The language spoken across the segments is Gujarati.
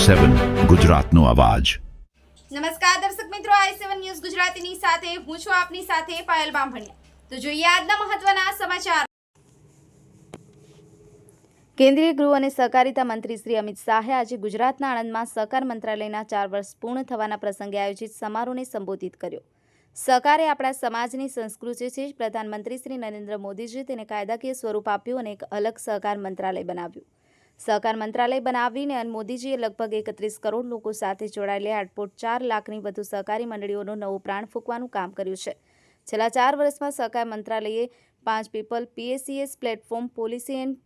i7 ગુજરાતનો અવાજ। નમસ્કાર દર્શક મિત્રો, i7 ન્યૂઝ ગુજરાતીની સાથે હું છું આપની સાથે પાયલ બામભણિયા। તો જોઈએ આજના મહત્વના સમાચાર। કેન્દ્રીય ગૃહ અને સહકારિતા મંત્રી શ્રી અમિત શાહે આજે ગુજરાતના આણંદમાં સહકાર મંત્રાલયના 4 વર્ષ પૂર્ણ થવાના પ્રસંગે આયોજિત સમારોહને સંબોધિત કર્યો। સહકાર એ આપણા સમાજની સંસ્કૃતિ છે। પ્રધાનમંત્રી શ્રી નરેન્દ્ર મોદીજીએ તેને કાયદાકીય સ્વરૂપ આપ્યું અને એક અલગ સહકાર મંત્રાલય બનાવ્યું। સહકાર મંત્રાલય બનાવીને મોદીજીએ લગભગ 31 કરોડ લોકો સાથે જોડાયેલી 8.4 લાખની વધુ સહકારી મંડળીઓનો નવો પ્રાણ ફૂંકવાનું કામ કર્યું છે। છેલ્લા 4 વર્ષમાં સહકાર મંત્રાલયે 5 people PACS platform policy and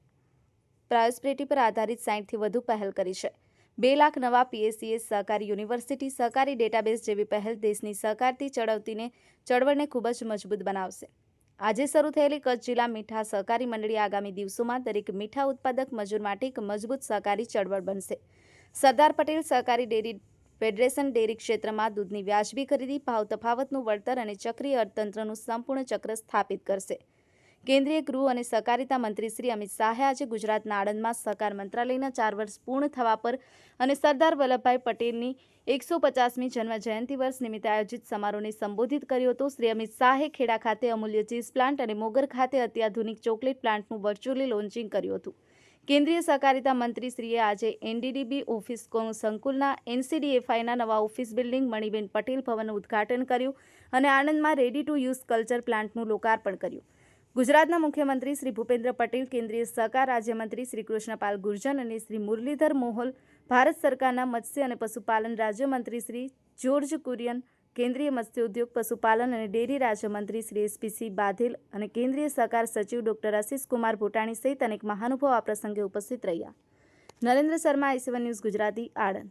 prosperity પર આધારિત 60થી વધુ પહેલ કરી છે। 2 લાખ નવા PACS સહકારી યુનિવર્સિટી સહકારી ડેટાબેઝ જેવી પહેલ દેશની સહકારથી ચળવળને ખૂબ જ મજબૂત બનાવશે। આજે શરૂ થયેલી કચ્છ જિલ્લા મીઠા સહકારી મંડળી આગામી દિવસોમાં દરેક મીઠા ઉત્પાદક મજૂર માટે એક મજબૂત સહકારી ચળવળ બનશે। સરદાર પટેલ સહકારી ડેરી ફેડરેશન ડેરી ક્ષેત્રમાં દૂધની વ્યાજબી ખરીદી, ભાવ તફાવતનું વળતર અને ચક્રીય અર્થતંત્રનું સંપૂર્ણ ચક્ર સ્થાપિત કરશે। કેન્દ્રીય ગૃહ અને સહકારિતા મંત્રી શ્રી અમિત શાહે આજે ગુજરાતના આણંદમાં સહકાર મંત્રાલયના 4 વર્ષ પૂર્ણ થવા પર અને સરદાર વલ્લભભાઈ પટેલની 150મી જન્મ જયંતિ વર્ષ નિમિત્તે આયોજિત સમારોહને સંબોધિત કર્યો હતો। શ્રી અમિત શાહે ખેડા ખાતે અમૂલ્ય ચીઝ પ્લાન્ટ અને મોગર ખાતે અત્યાધુનિક ચોકલેટ પ્લાન્ટનું વર્ચ્યુઅલી લોન્ચિંગ કર્યું હતું। કેન્દ્રીય સહકારિતા મંત્રી શ્રીએ આજે NDDB ઓફિસ સંકુલના NCDFIના નવા ઓફિસ બિલ્ડિંગ મણિબેન પટેલ ભવનનું ઉદ્ઘાટન કર્યું અને આણંદમાં રેડી ટુ યુઝ કલ્ચર પ્લાન્ટનું લોકાર્પણ કર્યું। ગુજરાતના મુખ્યમંત્રી શ્રી ભૂપેન્દ્ર પટેલ, કેન્દ્રીય સહકાર રાજ્યમંત્રી શ્રી કૃષ્ણપાલ ગુર્જર અને શ્રી મુરલીધર મોહોલ, ભારત સરકારના મત્સ્ય અને પશુપાલન રાજ્યમંત્રી શ્રી જ્યોર્જ કુરિયન, કેન્દ્રીય મત્સ્ય ઉદ્યોગ, પશુપાલન અને ડેરી રાજ્યમંત્રી શ્રી SP બાઘેલ અને કેન્દ્રીય સહકાર સચિવ ડોક્ટર આશિષ કુમાર ભૂટાણી સહિત અનેક મહાનુભાવો આ પ્રસંગે ઉપસ્થિત રહ્યા। Narendra Sharma, i7 news Gujarati, Anand.